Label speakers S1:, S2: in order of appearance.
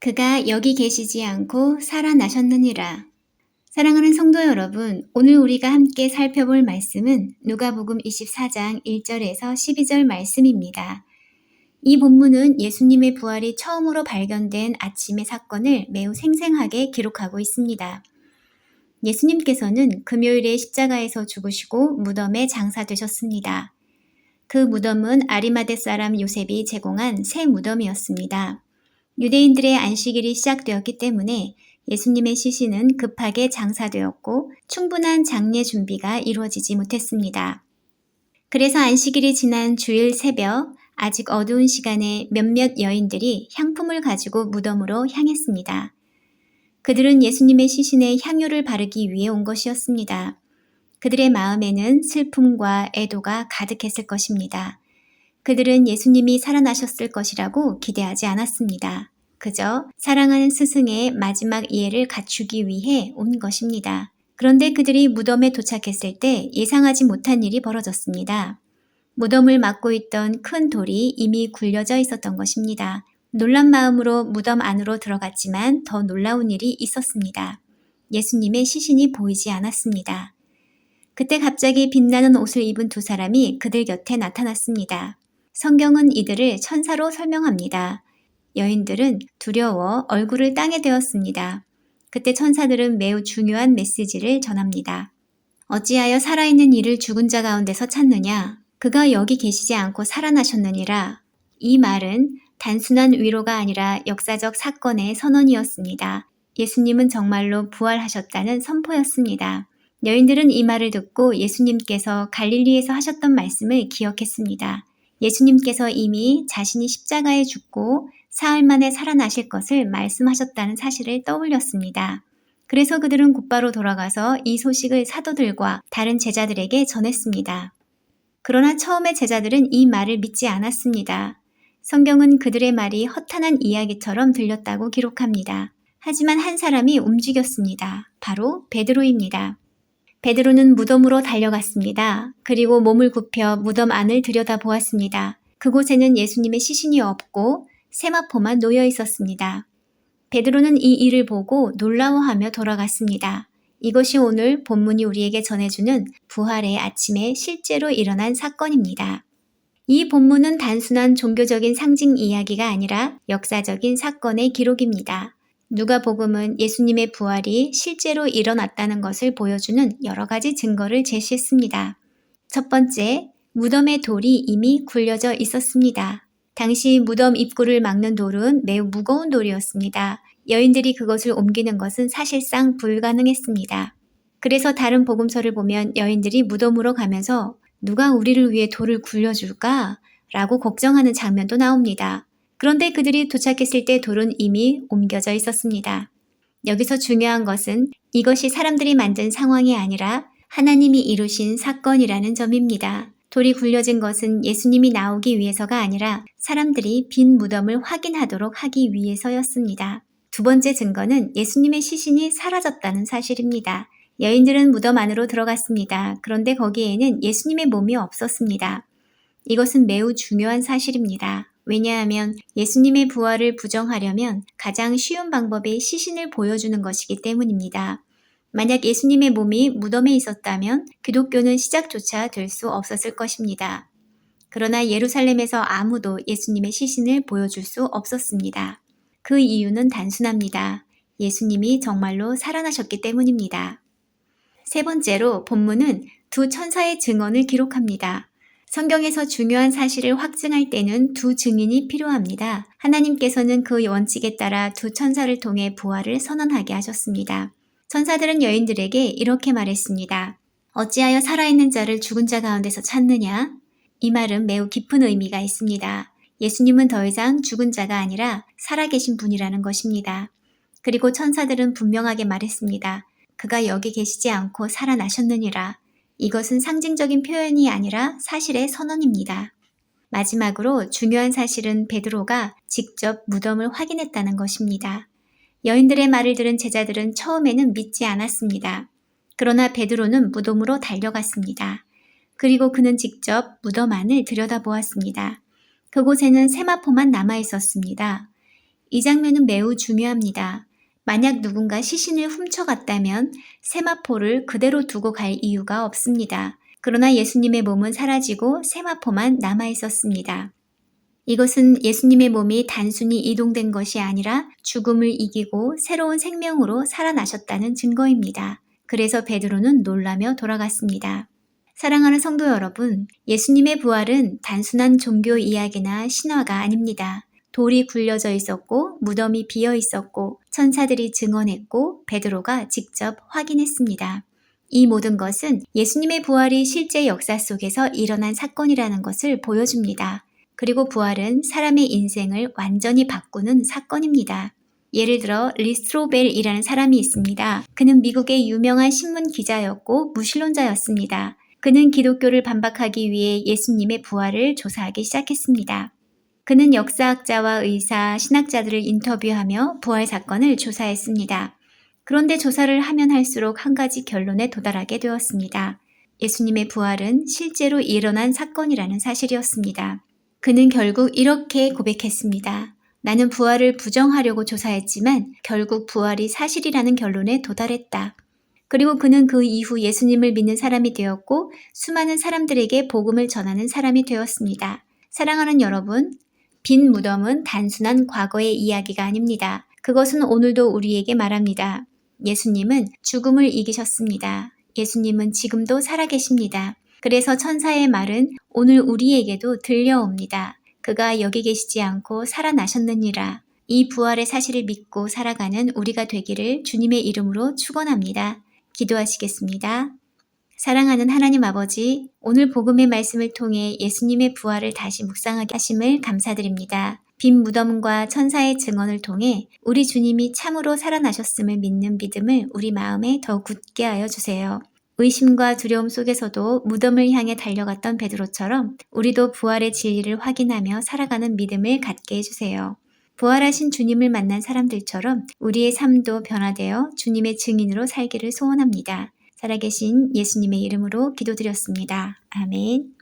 S1: 그가 여기 계시지 않고 살아나셨느니라. 사랑하는 성도 여러분, 오늘 우리가 함께 살펴볼 말씀은 누가복음 24장 1절에서 12절 말씀입니다. 이 본문은 예수님의 부활이 처음으로 발견된 아침의 사건을 매우 생생하게 기록하고 있습니다. 예수님께서는 금요일에 십자가에서 죽으시고 무덤에 장사되셨습니다. 그 무덤은 아리마대 사람 요셉이 제공한 새 무덤이었습니다. 유대인들의 안식일이 시작되었기 때문에 예수님의 시신은 급하게 장사되었고 충분한 장례 준비가 이루어지지 못했습니다. 그래서 안식일이 지난 주일 새벽 아직 어두운 시간에 몇몇 여인들이 향품을 가지고 무덤으로 향했습니다. 그들은 예수님의 시신에 향유를 바르기 위해 온 것이었습니다. 그들의 마음에는 슬픔과 애도가 가득했을 것입니다. 그들은 예수님이 살아나셨을 것이라고 기대하지 않았습니다. 그저 사랑하는 스승의 마지막 이해를 갖추기 위해 온 것입니다. 그런데 그들이 무덤에 도착했을 때 예상하지 못한 일이 벌어졌습니다. 무덤을 막고 있던 큰 돌이 이미 굴려져 있었던 것입니다. 놀란 마음으로 무덤 안으로 들어갔지만 더 놀라운 일이 있었습니다. 예수님의 시신이 보이지 않았습니다. 그때 갑자기 빛나는 옷을 입은 두 사람이 그들 곁에 나타났습니다. 성경은 이들을 천사로 설명합니다. 여인들은 두려워 얼굴을 땅에 대었습니다. 그때 천사들은 매우 중요한 메시지를 전합니다. 어찌하여 살아있는 이를 죽은 자 가운데서 찾느냐? 그가 여기 계시지 않고 살아나셨느니라. 이 말은 단순한 위로가 아니라 역사적 사건의 선언이었습니다. 예수님은 정말로 부활하셨다는 선포였습니다. 여인들은 이 말을 듣고 예수님께서 갈릴리에서 하셨던 말씀을 기억했습니다. 예수님께서 이미 자신이 십자가에 죽고 사흘 만에 살아나실 것을 말씀하셨다는 사실을 떠올렸습니다. 그래서 그들은 곧바로 돌아가서 이 소식을 사도들과 다른 제자들에게 전했습니다. 그러나 처음에 제자들은 이 말을 믿지 않았습니다. 성경은 그들의 말이 허탄한 이야기처럼 들렸다고 기록합니다. 하지만 한 사람이 움직였습니다. 바로 베드로입니다. 베드로는 무덤으로 달려갔습니다. 그리고 몸을 굽혀 무덤 안을 들여다보았습니다. 그곳에는 예수님의 시신이 없고 세마포만 놓여 있었습니다. 베드로는 이 일을 보고 놀라워하며 돌아갔습니다. 이것이 오늘 본문이 우리에게 전해주는 부활의 아침에 실제로 일어난 사건입니다. 이 본문은 단순한 종교적인 상징 이야기가 아니라 역사적인 사건의 기록입니다. 누가복음은 예수님의 부활이 실제로 일어났다는 것을 보여주는 여러 가지 증거를 제시했습니다. 첫 번째, 무덤의 돌이 이미 굴려져 있었습니다. 당시 무덤 입구를 막는 돌은 매우 무거운 돌이었습니다. 여인들이 그것을 옮기는 것은 사실상 불가능했습니다. 그래서 다른 복음서를 보면 여인들이 무덤으로 가면서 누가 우리를 위해 돌을 굴려줄까? 라고 걱정하는 장면도 나옵니다. 그런데 그들이 도착했을 때 돌은 이미 옮겨져 있었습니다. 여기서 중요한 것은 이것이 사람들이 만든 상황이 아니라 하나님이 이루신 사건이라는 점입니다. 돌이 굴려진 것은 예수님이 나오기 위해서가 아니라 사람들이 빈 무덤을 확인하도록 하기 위해서였습니다. 두 번째 증거는 예수님의 시신이 사라졌다는 사실입니다. 여인들은 무덤 안으로 들어갔습니다. 그런데 거기에는 예수님의 몸이 없었습니다. 이것은 매우 중요한 사실입니다. 왜냐하면 예수님의 부활을 부정하려면 가장 쉬운 방법이 시신을 보여주는 것이기 때문입니다. 만약 예수님의 몸이 무덤에 있었다면 기독교는 시작조차 될 수 없었을 것입니다. 그러나 예루살렘에서 아무도 예수님의 시신을 보여줄 수 없었습니다. 그 이유는 단순합니다. 예수님이 정말로 살아나셨기 때문입니다. 세 번째로 본문은 두 천사의 증언을 기록합니다. 성경에서 중요한 사실을 확증할 때는 두 증인이 필요합니다. 하나님께서는 그 원칙에 따라 두 천사를 통해 부활을 선언하게 하셨습니다. 천사들은 여인들에게 이렇게 말했습니다. 어찌하여 살아있는 자를 죽은 자 가운데서 찾느냐? 이 말은 매우 깊은 의미가 있습니다. 예수님은 더 이상 죽은 자가 아니라 살아계신 분이라는 것입니다. 그리고 천사들은 분명하게 말했습니다. 그가 여기 계시지 않고 살아나셨느니라. 이것은 상징적인 표현이 아니라 사실의 선언입니다. 마지막으로 중요한 사실은 베드로가 직접 무덤을 확인했다는 것입니다. 여인들의 말을 들은 제자들은 처음에는 믿지 않았습니다. 그러나 베드로는 무덤으로 달려갔습니다. 그리고 그는 직접 무덤 안을 들여다보았습니다. 그곳에는 세마포만 남아 있었습니다. 이 장면은 매우 중요합니다. 만약 누군가 시신을 훔쳐갔다면 세마포를 그대로 두고 갈 이유가 없습니다. 그러나 예수님의 몸은 사라지고 세마포만 남아 있었습니다. 이것은 예수님의 몸이 단순히 이동된 것이 아니라 죽음을 이기고 새로운 생명으로 살아나셨다는 증거입니다. 그래서 베드로는 놀라며 돌아갔습니다. 사랑하는 성도 여러분, 예수님의 부활은 단순한 종교 이야기나 신화가 아닙니다. 돌이 굴려져 있었고 무덤이 비어 있었고 천사들이 증언했고 베드로가 직접 확인했습니다. 이 모든 것은 예수님의 부활이 실제 역사 속에서 일어난 사건이라는 것을 보여줍니다. 그리고 부활은 사람의 인생을 완전히 바꾸는 사건입니다. 예를 들어 리스트로벨이라는 사람이 있습니다. 그는 미국의 유명한 신문 기자였고 무신론자였습니다. 그는 기독교를 반박하기 위해 예수님의 부활을 조사하기 시작했습니다. 그는 역사학자와 의사, 신학자들을 인터뷰하며 부활 사건을 조사했습니다. 그런데 조사를 하면 할수록 한 가지 결론에 도달하게 되었습니다. 예수님의 부활은 실제로 일어난 사건이라는 사실이었습니다. 그는 결국 이렇게 고백했습니다. 나는 부활을 부정하려고 조사했지만 결국 부활이 사실이라는 결론에 도달했다. 그리고 그는 그 이후 예수님을 믿는 사람이 되었고 수많은 사람들에게 복음을 전하는 사람이 되었습니다. 사랑하는 여러분, 빈 무덤은 단순한 과거의 이야기가 아닙니다. 그것은 오늘도 우리에게 말합니다. 예수님은 죽음을 이기셨습니다. 예수님은 지금도 살아계십니다. 그래서 천사의 말은 오늘 우리에게도 들려옵니다. 그가 여기 계시지 않고 살아나셨느니라. 이 부활의 사실을 믿고 살아가는 우리가 되기를 주님의 이름으로 축원합니다. 기도하시겠습니다. 사랑하는 하나님 아버지, 오늘 복음의 말씀을 통해 예수님의 부활을 다시 묵상하게 하심을 감사드립니다. 빈 무덤과 천사의 증언을 통해 우리 주님이 참으로 살아나셨음을 믿는 믿음을 우리 마음에 더 굳게 하여 주세요. 의심과 두려움 속에서도 무덤을 향해 달려갔던 베드로처럼 우리도 부활의 진리를 확인하며 살아가는 믿음을 갖게 해주세요. 부활하신 주님을 만난 사람들처럼 우리의 삶도 변화되어 주님의 증인으로 살기를 소원합니다. 살아계신 예수님의 이름으로 기도드렸습니다. 아멘.